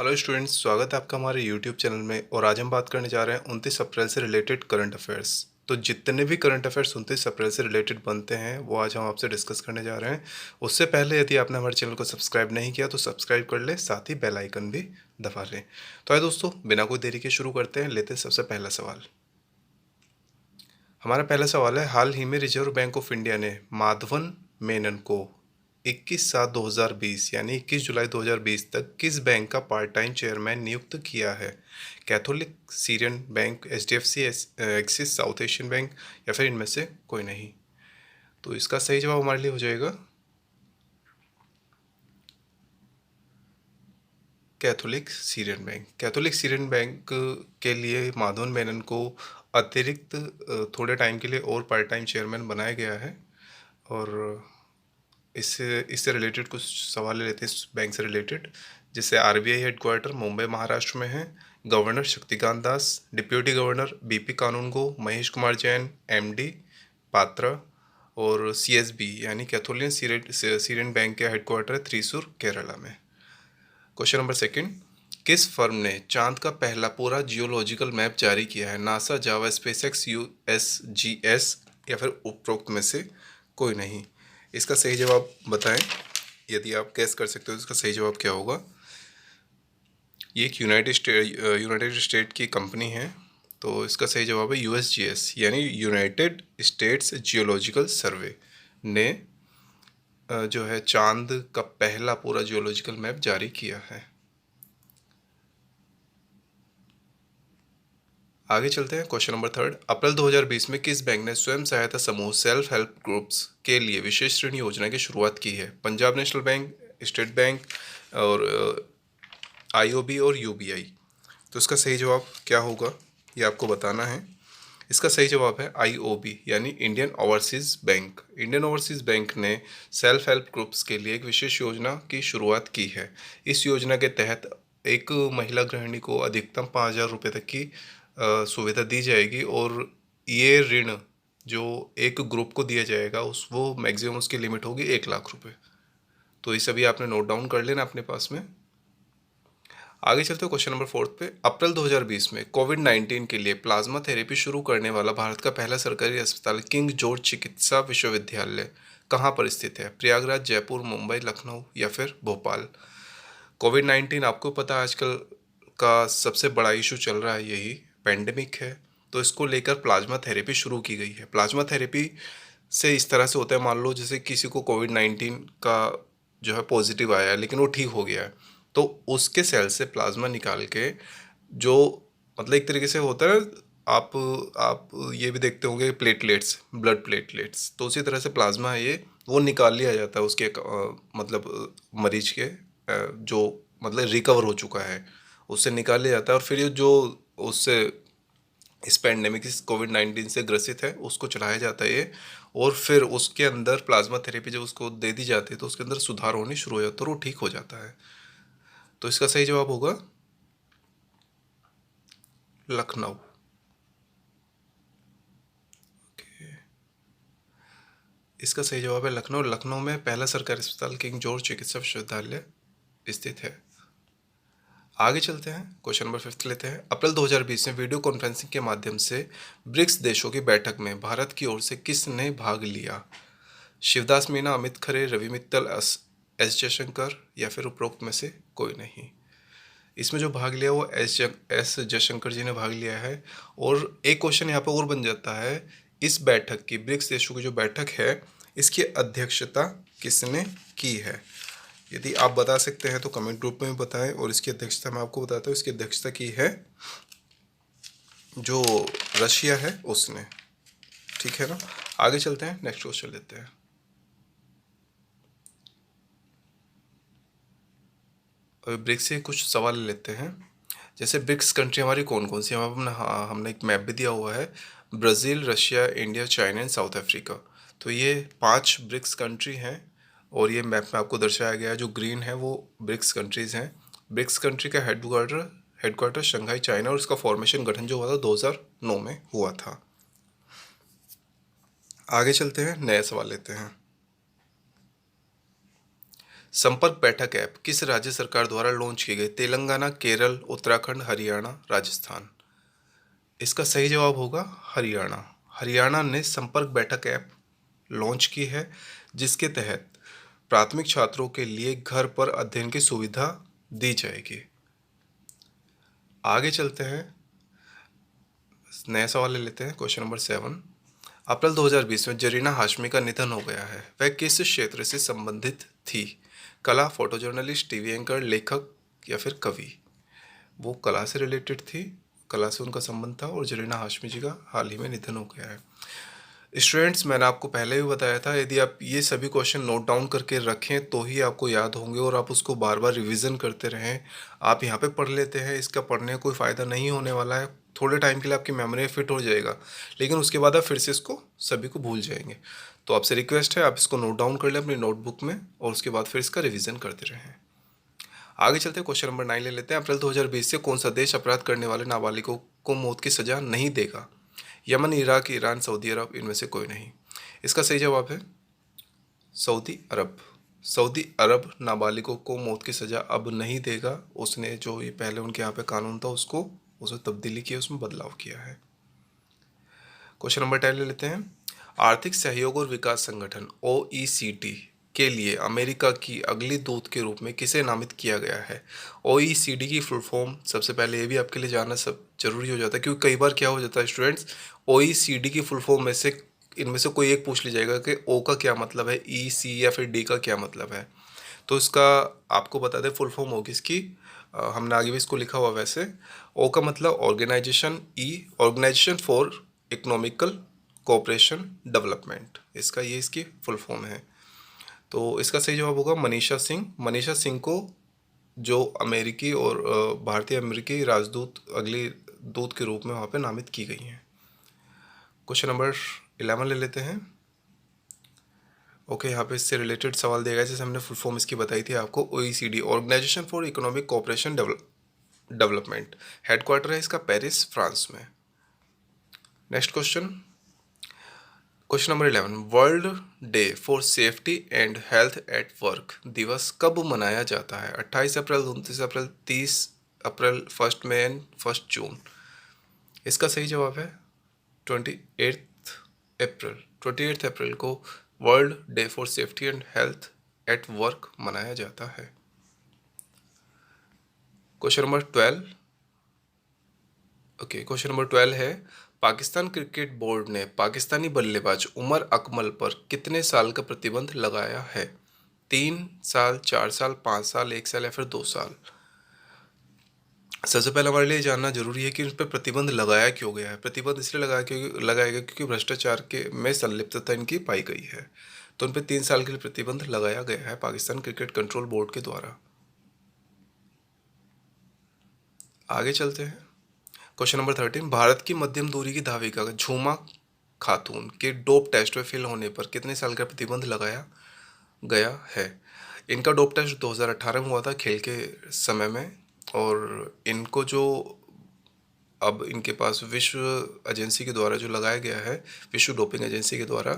Hello students, स्वागत है आपका हमारे यूट्यूब चैनल में। और आज हम बात करने जा रहे हैं 29 अप्रैल से रिलेटेड करंट अफेयर्स। तो जितने भी करंट अफेयर्स 29 अप्रैल से रिलेटेड बनते हैं वो आज हम आपसे डिस्कस करने जा रहे हैं। उससे पहले यदि आपने हमारे चैनल को सब्सक्राइब नहीं किया तो सब्सक्राइब कर ले, साथ ही बेल आइकन भी दबा लें। तो आइए दोस्तों, बिना कोई देरी के शुरू करते हैं। लेते हैं सबसे पहला सवाल। हमारा पहला सवाल है, हाल ही में रिजर्व बैंक ऑफ इंडिया ने माधवन मेनन को 21/7/2020 यानी 21 जुलाई 2020 तक किस बैंक का पार्ट टाइम चेयरमैन नियुक्त किया है? Catholic Syrian bank, HDFC, axis, south Asian bank या फिर इनमें से कोई नहीं। तो इसका सही जवाब हमारे लिए हो जाएगा Catholic Syrian bank. Catholic Syrian bank के लिए माधवन मेनन को अतिरिक्त थोड़े टाइम के लिए और पार्ट टाइम चेयरमैन बनाया गया है। और इससे इससे रिलेटेड कुछ सवाल ले लेते हैं इस बैंक से रिलेटेड। जैसे आरबीआई हेडक्वार्टर मुंबई महाराष्ट्र में है। Governor Shaktikanta Das, deputy governor BP कानूनगो, महेश कुमार जैन एमडी पात्रा। और सीएसबी यानी कैथोलियन सीरियन बैंक का हेडक्वार्टर है थ्रीसुर केरला में। क्वेश्चन नंबर सेकंड, किस फर्म ने चांद का पहला पूरा जियोलॉजिकल मैप जारी किया है? नासा, जावा, स्पेसएक्स, यूएसजीएस या फिर उपरोक्त में से कोई नहीं। इसका सही जवाब बताएं। यदि आप गैस कर सकते हो तो इसका सही जवाब क्या होगा? ये एक यूनाइटेड स्टेट की कंपनी है। तो इसका सही जवाब है यूएसजीएस यानी यूनाइटेड स्टेट्स जियोलॉजिकल सर्वे ने जो है चांद का पहला पूरा जियोलॉजिकल मैप जारी किया है। आगे चलते हैं। क्वेश्चन नंबर थर्ड, अप्रैल 2020 में किस बैंक ने स्वयं सहायता समूह सेल्फ हेल्प ग्रुप्स के लिए विशेष ऋण योजना की शुरुआत की है? Punjab national bank, state bank और आईओबी और यूबीआई। तो इसका सही जवाब क्या होगा ये आपको बताना है। इसका सही जवाब है आईओबी यानी Indian overseas bank. Indian overseas bank ने सेल्फ हेल्प ग्रुप्स के लिए एक विशेष योजना की शुरुआत की है। इस योजना के तहत एक महिला गृहिणी को अधिकतम 5,000 रुपये तक की सुविधा दी जाएगी। और ये ऋण जो एक ग्रुप को दिया जाएगा उस वो मैक्सिमम उसकी लिमिट होगी 1,00,000 रुपये। तो ये सभी आपने नोट डाउन कर लेना अपने पास में। आगे चलते हैं क्वेश्चन नंबर फोर्थ पे। अप्रैल 2020 में कोविड-19 के लिए प्लाज्मा थेरेपी शुरू करने वाला भारत का पहला सरकारी अस्पताल किंग जॉर्ज चिकित्सा विश्वविद्यालय कहाँ पर स्थित है? प्रयागराज, जयपुर, मुंबई, लखनऊ या फिर भोपाल। कोविड-19 आपको पता है आजकल का सबसे बड़ा इशू चल रहा है, यही पेंडेमिक है। तो इसको लेकर प्लाज्मा थेरेपी शुरू की गई है। प्लाज्मा थेरेपी से इस तरह से होता है, मान लो जैसे किसी को कोविड-19 का जो है पॉजिटिव आया है लेकिन वो ठीक हो गया है, तो उसके सेल से प्लाज्मा निकाल के जो मतलब एक तरीके से होता है, आप ये भी देखते होंगे प्लेटलेट्स, ब्लड प्लेटलेट्स, तो उसी तरह से प्लाज्मा है ये, वो निकाल लिया जाता है उसके मतलब मरीज के जो मतलब रिकवर हो चुका है उससे निकाल लिया जाता है। और फिर ये जो उससे इस पैंडेमिक इस कोविड-19 से ग्रसित है उसको चलाया जाता है ये। और फिर उसके अंदर प्लाज्मा थेरेपी जब उसको दे दी जाती है तो उसके अंदर सुधार होने शुरू हो जाता है और वो ठीक हो जाता है। तो इसका सही जवाब होगा लखनऊ। इसका सही जवाब है लखनऊ। लखनऊ में पहला सरकारी अस्पताल किंग जॉर्ज चिकित्सा विश्वविद्यालय स्थित है। आगे चलते हैं, क्वेश्चन नंबर फिफ्थ लेते हैं। अप्रैल 2020 में वीडियो कॉन्फ्रेंसिंग के माध्यम से ब्रिक्स देशों की बैठक में भारत की ओर से किसने भाग लिया? शिवदास मीना, अमित खरे, रवि मित्तल, एस जयशंकर या फिर उपरोक्त में से कोई नहीं। इसमें जो भाग लिया वो एस जयशंकर जी ने भाग लिया है। और एक क्वेश्चन यहाँ पर और बन जाता है, इस बैठक की, ब्रिक्स देशों की जो बैठक है इसकी अध्यक्षता किसने की है? यदि आप बता सकते हैं तो कमेंट ग्रुप में बताएं। और इसकी अध्यक्षता मैं आपको बताता हूँ, इसकी अध्यक्षता की है जो रशिया है उसने। ठीक है ना। आगे चलते हैं, नेक्स्ट क्वेश्चन लेते हैं। ब्रिक्स से कुछ सवाल लेते हैं। जैसे ब्रिक्स कंट्री हमारी कौन कौन सी, हमने एक मैप भी दिया हुआ है। Brazil, Russia, India, China and south Africa. तो ये 5 ब्रिक्स कंट्री हैं और ये मैप में आपको दर्शाया गया है। जो ग्रीन है वो ब्रिक्स कंट्रीज़ हैं। ब्रिक्स कंट्री का हेडक्वार्टर शंघाई चाइना, और इसका फॉर्मेशन गठन जो हुआ था 2009 में हुआ था। आगे चलते हैं, नया सवाल लेते हैं। संपर्क बैठक ऐप किस राज्य सरकार द्वारा लॉन्च की गई? तेलंगाना, केरल, उत्तराखंड, हरियाणा, राजस्थान। इसका सही जवाब होगा हरियाणा। हरियाणा ने संपर्क बैठक ऐप लॉन्च की है, जिसके तहत प्राथमिक छात्रों के लिए घर पर अध्ययन की सुविधा दी जाएगी। आगे चलते हैं, नया सवाल ले लेते हैं। Question number 7। अप्रैल 2020 में जरीना हाशमी का निधन हो गया है। वह किस क्षेत्र से संबंधित थी? कला, फोटो जर्नलिस्ट, टीवी एंकर, लेखक या फिर कवि? वो कला से रिलेटेड थी, कला से उनका संबंध था और जरीना हाशमी जी का हाल ही में निधन हो गया है। स्टूडेंट्स, मैंने आपको पहले भी बताया था, यदि आप ये सभी क्वेश्चन नोट डाउन करके रखें तो ही आपको याद होंगे और आप उसको बार बार रिवीजन करते रहें। आप यहाँ पे पढ़ लेते हैं, इसका पढ़ने का कोई फ़ायदा नहीं होने वाला है। थोड़े टाइम के लिए आपकी मेमोरी फिट हो जाएगा, लेकिन उसके बाद आप फिर से इसको सभी को भूल जाएंगे। तो आपसे रिक्वेस्ट है, आप इसको नोट डाउन कर लें अपनी नोटबुक में और उसके बाद फिर इसका रिविज़न करते रहें। आगे चलते हैं, क्वेश्चन नंबर 9 ले लेते हैं। अप्रैल 2020 से कौन सा देश अपराध करने वाले नाबालिगों को मौत की सज़ा नहीं देगा? यमन, इराक, ईरान, सऊदी अरब, इनमें से कोई नहीं। इसका सही जवाब है सऊदी अरब। सऊदी अरब नाबालिगों को मौत की सज़ा अब नहीं देगा। उसने जो ये पहले उनके यहाँ पे कानून था उसको उसमें तब्दीली की, उसमें बदलाव किया है। क्वेश्चन नंबर 10 ले लेते हैं। आर्थिक सहयोग और विकास संगठन OECD के लिए अमेरिका की अगली दूत के रूप में किसे नामित किया गया है? OECD की फुल फॉर्म, सबसे पहले ये भी आपके लिए जानना सब जरूरी हो जाता है, क्योंकि कई बार क्या हो जाता है स्टूडेंट्स, OECD की फुल फॉर्म में से इनमें से कोई एक पूछ ली जाएगा कि O का क्या मतलब है, EC या फिर D का क्या मतलब है। तो इसका आपको बता दें फुल फॉर्म होगी इसकी, हमने आगे भी इसको लिखा हुआ वैसे। ओ का मतलब organisation, organisation for economical cooperation development, इसका ये इसकी फुल फॉर्म है। तो इसका सही जवाब होगा मनीषा सिंह। मनीषा सिंह को जो अमेरिकी और भारतीय अमेरिकी राजदूत अगली दूत के रूप में वहाँ पे नामित की गई हैं। क्वेश्चन नंबर 11 ले लेते हैं। ओके, यहाँ पे इससे रिलेटेड सवाल दिया गया, जैसे हमने फुल फॉर्म इसकी बताई थी आपको। OECD organisation for economic cooperation development, headquarter है इसका पेरिस, फ्रांस में। Next question, question number 11। World day for safety and health at work दिवस कब मनाया जाता है? 28 अप्रैल, 29 अप्रैल, 30 अप्रैल, 1 मई एंड 1 जून। इसका सही जवाब है 28 अप्रैल। 28 अप्रैल को world day for safety and health at work मनाया जाता है। Question number 12। Okay, question number 12 है, पाकिस्तान क्रिकेट बोर्ड ने पाकिस्तानी बल्लेबाज उमर अकमल पर कितने साल का प्रतिबंध लगाया है? 3 साल, 4 साल, 5 साल, 1 साल या फिर 2 साल? सबसे पहले हमारे लिए जानना जरूरी है कि उन पर प्रतिबंध लगाया क्यों गया है। प्रतिबंध इसलिए लगाया गया क्योंकि भ्रष्टाचार के में संलिप्तता इनकी पाई गई है। तो उन पर 3 साल के लिए प्रतिबंध लगाया गया है पाकिस्तान क्रिकेट कंट्रोल बोर्ड के द्वारा। आगे चलते हैं, क्वेश्चन नंबर 13। भारत की मध्यम दूरी की धाविका झूमा खातून के डोप टेस्ट में फेल होने पर कितने साल का प्रतिबंध लगाया गया है? इनका डोप टेस्ट 2018 में हुआ था खेल के समय में, और इनको जो अब इनके पास विश्व एजेंसी के द्वारा जो लगाया गया है, विश्व डोपिंग एजेंसी के द्वारा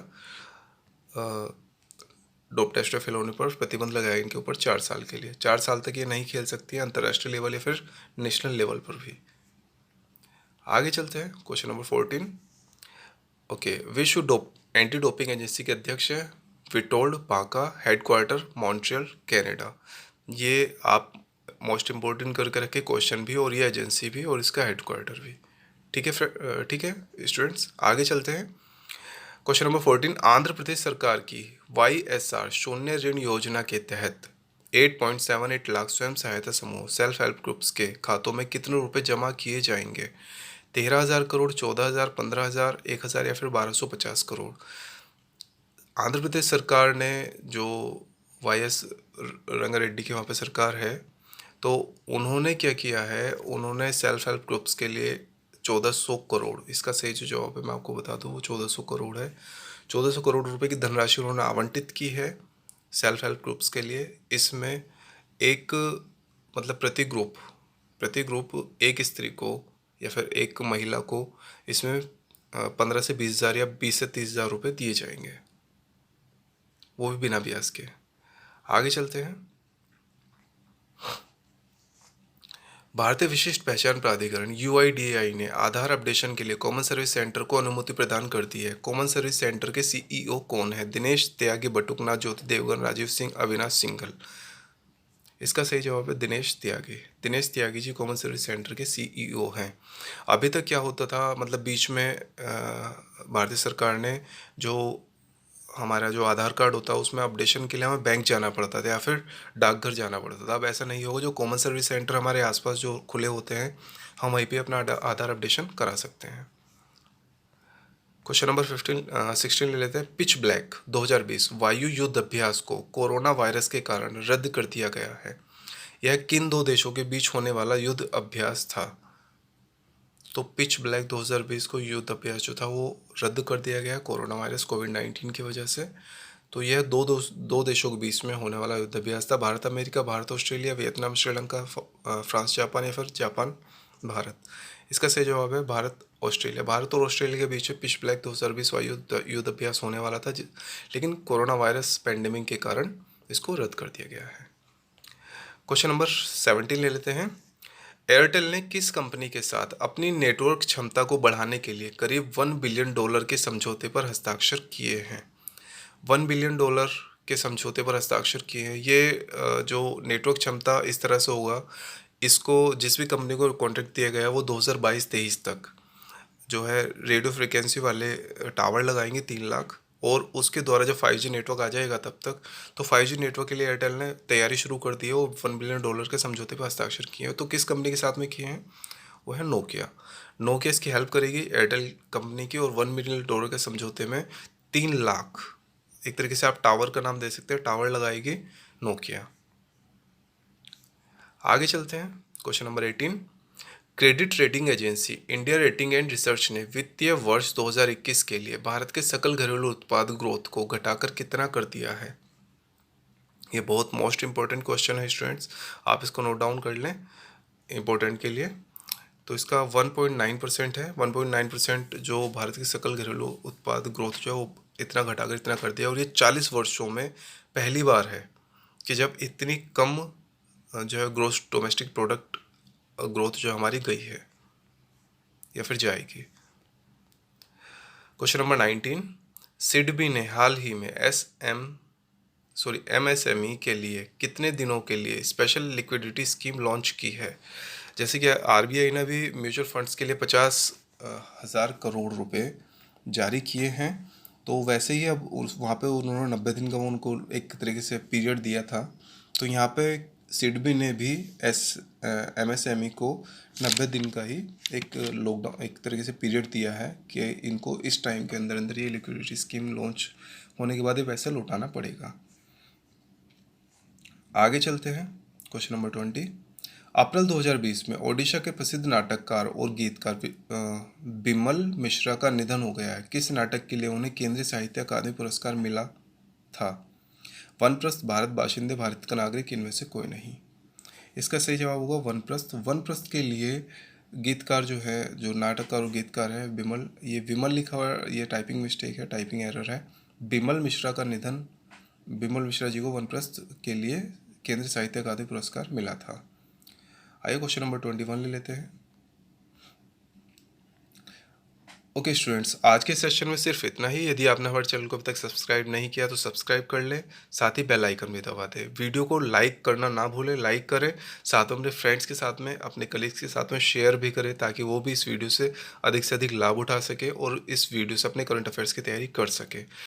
डोप टेस्ट में फेल होने पर प्रतिबंध लगाया इनके ऊपर 4 साल के लिए। 4 साल तक ये नहीं खेल सकती है अंतर्राष्ट्रीय लेवल या फिर नेशनल लेवल पर भी। आगे चलते हैं, क्वेश्चन नंबर 14। ओके, विश्व एंटी डोपिंग एजेंसी के अध्यक्ष है विटोल्ड पाका, हेडक्वार्टर मॉन्ट्रियल, कनाडा। ये आप मोस्ट इम्पोर्टेंट करके रखे क्वेश्चन भी, और ये एजेंसी भी, और इसका हेडक्वार्टर भी। ठीक है ठीक है स्टूडेंट्स, आगे चलते हैं। Question number 14। आंध्र प्रदेश सरकार की YSR शून्य ऋण योजना के तहत 8.78 लाख स्वयं सहायता समूह सेल्फ हेल्प ग्रुप्स के खातों में कितने रुपए जमा किए जाएंगे? 13,000 करोड़, 14,000, 15,000, 1,000 या फिर 1,250 करोड़? आंध्र प्रदेश सरकार ने जो YS रंगारेड्डी की वहाँ पे सरकार है, तो उन्होंने क्या किया है, उन्होंने सेल्फ हेल्प ग्रुप्स के लिए 1,400 करोड़, इसका सही जो जवाब है मैं आपको बता दूँ, वो 1,400 करोड़ है। 1,400 करोड़ रुपए की धनराशि उन्होंने आवंटित की है सेल्फ हेल्प ग्रुप्स के लिए। इसमें एक मतलब प्रति ग्रुप एक स्त्री को या फिर एक महिला को इसमें 15 से 20,000 या 20 से 30,000 रुपये दिए जाएंगे, वो भी बिना ब्याज के। आगे चलते हैं। भारतीय विशिष्ट पहचान प्राधिकरण यूआईडीएआई ने आधार अपडेशन के लिए कॉमन सर्विस सेंटर को अनुमति प्रदान कर दी है। कॉमन सर्विस सेंटर के सीईओ कौन है? दिनेश त्यागी, बटुकनाथ, ज्योति देवगन, राजीव सिंह, अविनाश सिंघल। इसका सही जवाब है दिनेश त्यागी। Dinesh Tyagi ji common service centre के सीईओ हैं। अभी तक क्या होता था, मतलब बीच में भारतीय सरकार ने जो हमारा जो आधार कार्ड होता है उसमें अपडेशन के लिए हमें बैंक जाना पड़ता था या फिर डाकघर जाना पड़ता था। अब ऐसा नहीं होगा, जो कॉमन सर्विस सेंटर हमारे आसपास जो खुले होते हैं हम वहीं पे अपना आधार अपडेशन करा सकते हैं। क्वेश्चन नंबर 16 ले लेते हैं। पिच ब्लैक 2020 वायु युद्ध अभ्यास को कोरोना वायरस के कारण रद्द कर दिया गया है। यह किन दो देशों के बीच होने वाला युद्ध अभ्यास था? तो पिच ब्लैक 2020 को युद्ध अभ्यास जो था वो रद्द कर दिया गया कोरोना वायरस कोविड-19 की वजह से। तो यह दो देशों के बीच में होने वाला युद्ध अभ्यास था। Bharat America, Bharat Australia, Vietnam Sri Lanka, France Japan या फिर जापान भारत। इसका सही जवाब है भारत ऑस्ट्रेलिया। भारत और ऑस्ट्रेलिया के बीच में पिच ब्लैक 2020 वायु युद्ध अभ्यास होने वाला था, लेकिन कोरोना वायरस पेंडेमिक के कारण इसको रद्द कर दिया गया है। क्वेश्चन नंबर 17 ले लेते हैं। एयरटेल ने किस कंपनी के साथ अपनी नेटवर्क क्षमता को बढ़ाने के लिए करीब $1 बिलियन के समझौते पर हस्ताक्षर किए हैं? $1 बिलियन के समझौते पर हस्ताक्षर किए हैं। ये जो नेटवर्क क्षमता इस तरह से होगा, इसको जिस भी कंपनी को कॉन्ट्रैक्ट दिया गया है वो 2022-23 तक जो है रेडियो फ्रिक्वेंसी वाले टावर लगाएंगे 3 लाख, और उसके द्वारा जब 5G नेटवर्क आ जाएगा तब तक, तो 5G नेटवर्क के लिए एयरटेल ने तैयारी शुरू कर दी है। वो $1 बिलियन के समझौते पर हस्ताक्षर किए हैं। तो किस कंपनी के साथ में किए हैं? वो है नोकिया। नोकिया इसकी हेल्प करेगी एयरटेल कंपनी की, और $1 बिलियन के समझौते में 3 लाख, एक तरीके से आप टावर का नाम दे सकते हैं, टावर लगाएगी नोकिया। आगे चलते हैं। Question number 18। Credit rating agency India rating and research ने वित्तीय वर्ष 2021 के लिए भारत के सकल घरेलू उत्पाद ग्रोथ को घटाकर कितना कर दिया है? ये बहुत मोस्ट इंपॉर्टेंट क्वेश्चन है स्टूडेंट्स, आप इसको नोट डाउन कर लें इंपॉर्टेंट के लिए। तो इसका 1.9% है। 1.9% जो भारत के सकल घरेलू उत्पाद ग्रोथ जो है वो इतना घटाकर इतना कर दिया, और ये 40 वर्षों में पहली बार है कि जब इतनी कम जो है ग्रोस डोमेस्टिक प्रोडक्ट ग्रोथ जो हमारी गई है या फिर जाएगी। Question number 19। सिडबी ने हाल ही में एमएसएमई के लिए कितने दिनों के लिए स्पेशल लिक्विडिटी स्कीम लॉन्च की है? जैसे कि आरबीआई ने भी म्यूचुअल फंड्स के लिए 50,000 करोड़ रुपए जारी किए हैं, तो वैसे ही अब वहाँ पे उन्होंने 90 दिन का उनको एक तरीके से पीरियड दिया था। तो यहाँ पे सिडबी ने भी एमएसएमई को 90 दिन का ही एक लॉकडाउन एक तरीके से पीरियड दिया है कि इनको इस टाइम के अंदर अंदर ये लिक्विडिटी स्कीम लॉन्च होने के बाद ये पैसे लौटाना पड़ेगा। आगे चलते हैं। Question number 20। अप्रैल 2020 में ओडिशा के प्रसिद्ध नाटककार और गीतकार बिमल मिश्रा का निधन हो गया है। किस नाटक के लिए उन्हें केंद्रीय साहित्य अकादमी पुरस्कार मिला था? वनप्रस्थ, भारत बाशिंदे, भारत का नागरिक, इनमें से कोई नहीं। इसका सही जवाब होगा वनप्रस्थ। वनप्रस्थ के लिए गीतकार जो है, जो नाटककार और गीतकार है बिमल, ये विमल लिखा हुआ है, ये टाइपिंग मिस्टेक है, टाइपिंग एरर है। बिमल मिश्रा का निधन, बिमल मिश्रा जी को वनप्रस्थ के लिए केंद्रीय साहित्य अकादमी पुरस्कार मिला था। आइए क्वेश्चन नंबर 21 ले लेते हैं। ओके स्टूडेंट्स, आज के सेशन में सिर्फ इतना ही। यदि आपने हमारे चैनल को अभी तक सब्सक्राइब नहीं किया तो सब्सक्राइब कर लें, साथ ही बेल आइकन भी दबा दें। वीडियो को लाइक करना ना भूलें, लाइक करें, साथ में अपने फ्रेंड्स के साथ में, अपने कलीग्स के साथ में शेयर भी करें, ताकि वो भी इस वीडियो से अधिक लाभ उठा सके और इस वीडियो से अपने करंट अफेयर्स की तैयारी कर सके।